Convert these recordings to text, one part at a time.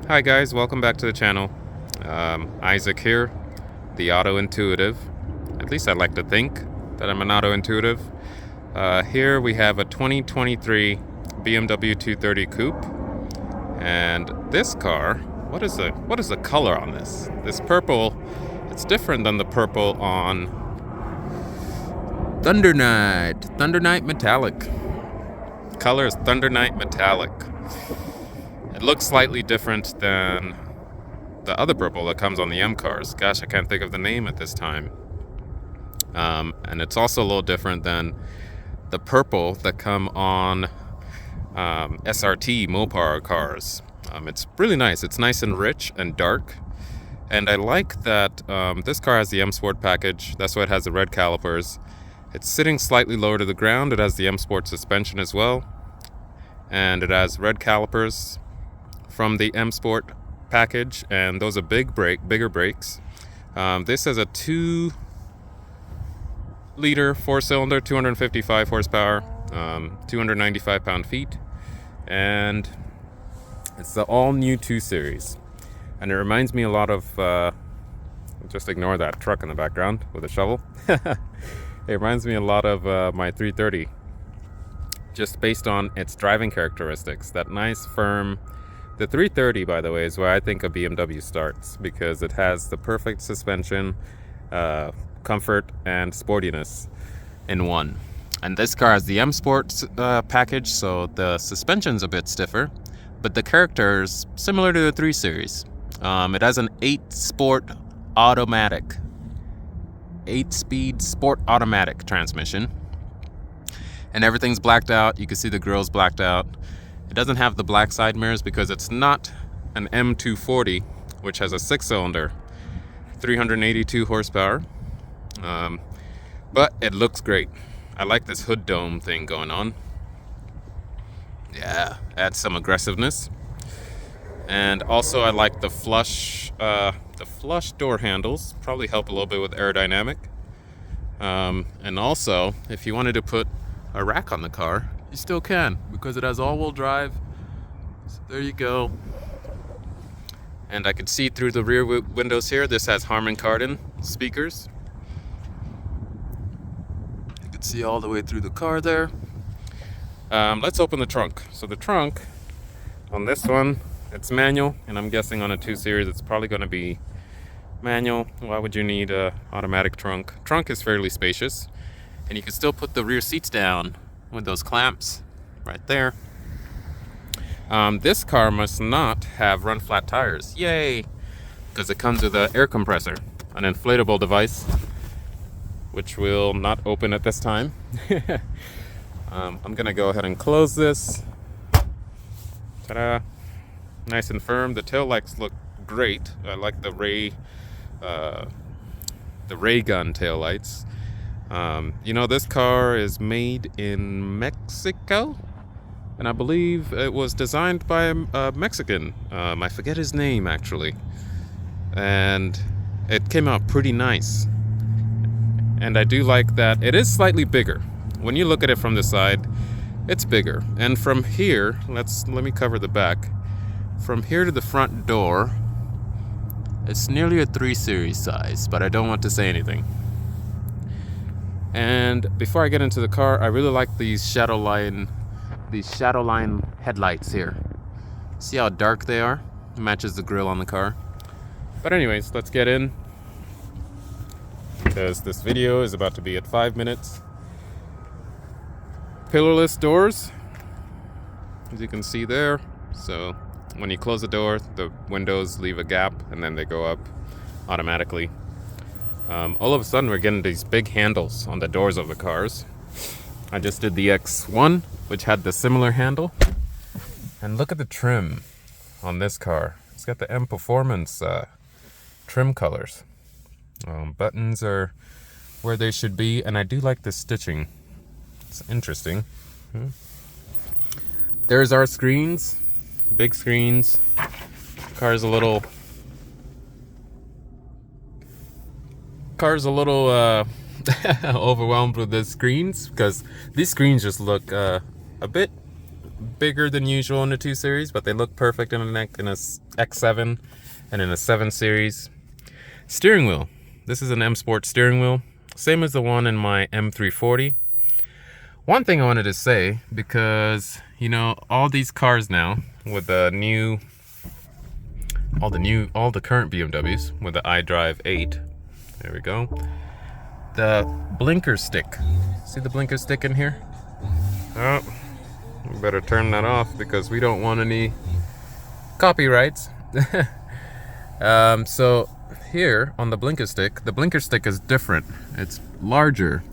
Hi guys, welcome back to the channel. Isaac here, the auto intuitive. At least I like to think that I'm an auto intuitive. Here we have a 2023 BMW 230 coupe, and this car. What is the color on this? This purple. It's different than the purple on Thundernight Metallic. Color is Thundernight Metallic. It looks slightly different than the other purple that comes on the M cars. Gosh, I can't think of the name at this time. And it's also a little different than the purple that come on SRT Mopar cars. It's really nice. It's nice and rich and dark. And I like that this car has the M Sport package. That's why it has the red calipers. It's sitting slightly lower to the ground. It has the M Sport suspension as well. And it has red calipers from the M Sport package, and those are bigger brakes. This has a 2-liter 4-cylinder, 255 horsepower, 295 pound-feet, and it's the all-new 2 Series. And it reminds me a lot of, just ignore that truck in the background with a shovel. It reminds me a lot of my 330, just based on its driving characteristics. That nice, firm. The 330, by the way, is where I think a BMW starts, because it has the perfect suspension, comfort, and sportiness in one. And this car has the M Sport package, so the suspension's a bit stiffer, but the character is similar to the 3 Series. It has an 8-speed sport automatic transmission, and everything's blacked out. You can see the grille's blacked out. It doesn't have the black side mirrors because it's not an M240, which has a 6-cylinder, 382 horsepower. But it looks great. I like this hood dome thing going on. Yeah, adds some aggressiveness. And also I like the flush door handles. Probably help a little bit with aerodynamic. And also, if you wanted to put a rack on the car, you still can, because it has all-wheel drive. So there you go. And I could see through the rear windows here. This has Harman Kardon speakers. You can see all the way through the car there. Let's open the trunk. So the trunk on this one, it's manual, and I'm guessing on a 2 Series it's probably going to be manual. Why would you need a automatic trunk? Trunk is fairly spacious, and you can still put the rear seats down with those clamps right there. This car must not have run flat tires. Yay! Because it comes with an air compressor, an inflatable device, which will not open at this time. I'm gonna go ahead and close this. Ta-da! Nice and firm. The tail lights look great. I like the ray gun tail lights. This car is made in Mexico, and I believe it was designed by a Mexican. I forget his name, actually. And it came out pretty nice. And I do like that it is slightly bigger. When you look at it from the side, it's bigger. And from here, let me cover the back. From here to the front door, it's nearly a 3 Series size, but I don't want to say anything. And before I get into the car, I really like these shadow line headlights here. See how dark they are? It matches the grille on the car. But anyways, let's get in, because this video is about to be at 5 minutes. Pillarless doors, as you can see there. So when you close the door, the windows leave a gap, and then they go up automatically. All of a sudden we're getting these big handles on the doors of the cars. I just did the X1, which had the similar handle. And look at the trim on this car. It's got the M Performance trim colors. Buttons are where they should be, and I do like the stitching. It's interesting. There's our screens. Big screens. Car's a little overwhelmed with the screens, because these screens just look a bit bigger than usual in the 2 Series, but they look perfect in a X7 and in a 7 Series. Steering wheel. This is an M Sport steering wheel, same as the one in my M340. One thing I wanted to say, because you know all these cars now with the all the current BMWs with the iDrive 8. There we go. The blinker stick. See the blinker stick in here? Oh, we better turn that off because we don't want any copyrights. So here on the blinker stick is different. It's larger.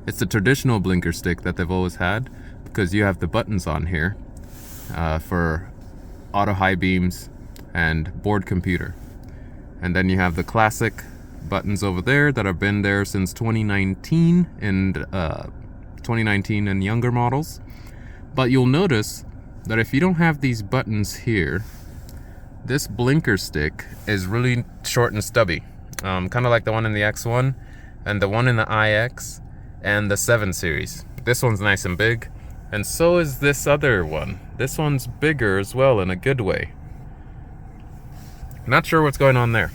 It's the traditional blinker stick that they've always had, because you have the buttons on here for auto high beams and board computer. And then you have the classic buttons over there that have been there since 2019 and 2019 and younger models. But you'll notice that if you don't have these buttons here, this blinker stick is really short and stubby, kind of like the one in the X1 and the one in the iX and the 7 Series. This one's nice and big, and so is this other one. This one's bigger as well in a good way. Not sure what's going on there.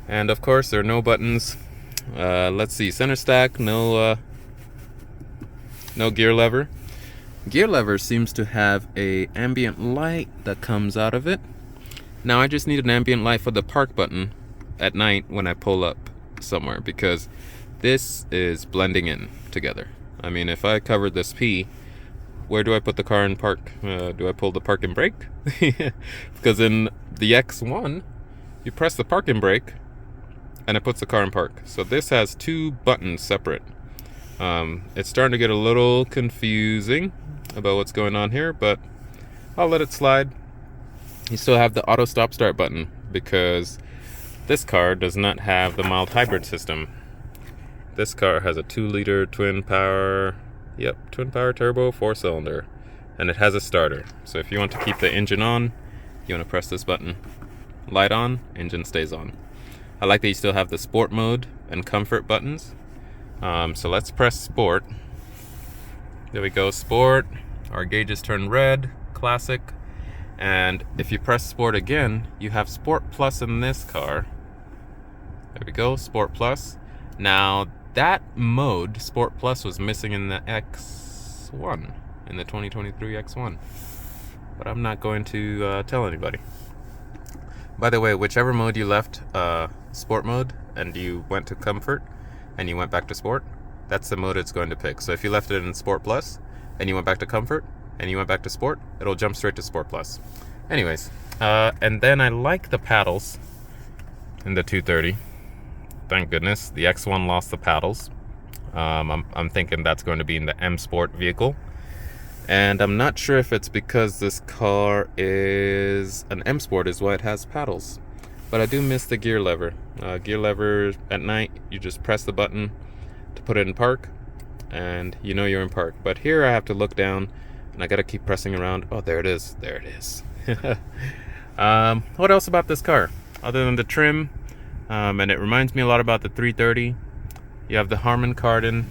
And of course there are no buttons. Let's see, center stack, no gear lever. Gear lever seems to have a ambient light that comes out of it. Now I just need an ambient light for the park button at night when I pull up somewhere, because this is blending in together. I mean, if I covered this P, where do I put the car in park? Do I pull the park and brake? Because in the X1, you press the park and brake, and it puts the car in park. So this has 2 buttons separate. It's starting to get a little confusing about what's going on here, but I'll let it slide. You still have the auto stop start button, because this car does not have the mild hybrid system. This car has a 2-liter twin power turbo 4-cylinder, and it has a starter. So if you want to keep the engine on, you want to press this button. Light on, engine stays on. I like that you still have the sport mode and comfort buttons. So let's press sport. There we go, sport. Our gauges turn red, classic. And if you press sport again, you have sport plus in this car. There we go, sport plus. Now that mode, sport plus, was missing in the X1, in the 2023 X1. But I'm not going to tell anybody. By the way, whichever mode you left sport mode and you went to comfort and you went back to sport, that's the mode it's going to pick. So if you left it in sport plus and you went back to comfort and you went back to sport, it'll jump straight to sport plus. Anyways, and then I like the paddles in the 230. Thank goodness the X1 lost the paddles. I'm thinking that's going to be in the M Sport vehicle. And I'm not sure if it's because this car is an M Sport is why it has paddles. But I do miss the gear lever. Gear lever at night, you just press the button to put it in park, and you know you're in park. But here I have to look down, and I gotta keep pressing around. Oh, there it is. There it is. What else about this car? Other than the trim, and it reminds me a lot about the 330. You have the Harman Kardon.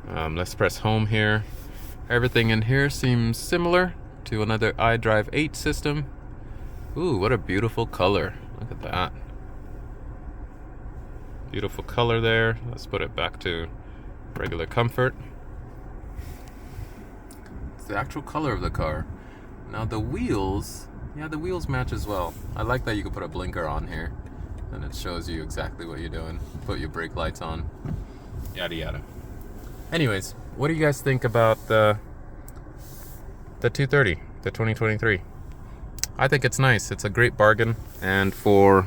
Let's press home here. Everything in here seems similar to another iDrive 8 system. Ooh, what a beautiful color. Look at that. Beautiful color there. Let's put it back to regular comfort. It's the actual color of the car. Now the wheels, yeah, the wheels match as well. I like that you can put a blinker on here and it shows you exactly what you're doing. Put your brake lights on, yada yada. Anyways, what do you guys think about the 230, the 2023? I think it's nice. It's a great bargain, and for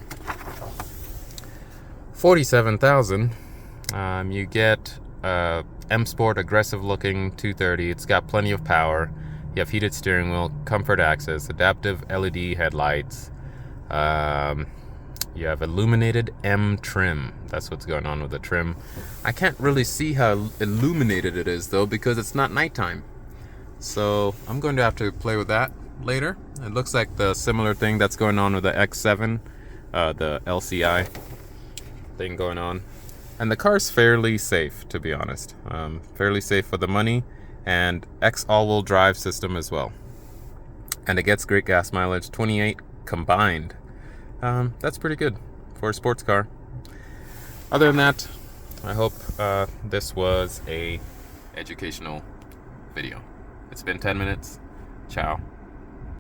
$47,000, you get M Sport aggressive looking 230. It's got plenty of power. You have heated steering wheel, comfort access, adaptive LED headlights. You have illuminated M trim. That's what's going on with the trim. I can't really see how illuminated it is though, because it's not nighttime. So I'm going to have to play with that later. It looks like the similar thing that's going on with the X7, the LCI thing going on. And the car's fairly safe, to be honest. Fairly safe for the money. and X all-wheel drive system as well. And it gets great gas mileage, 28 combined. That's pretty good for a sports car. Other than that, I hope this was a educational video. It's been 10 minutes. Ciao.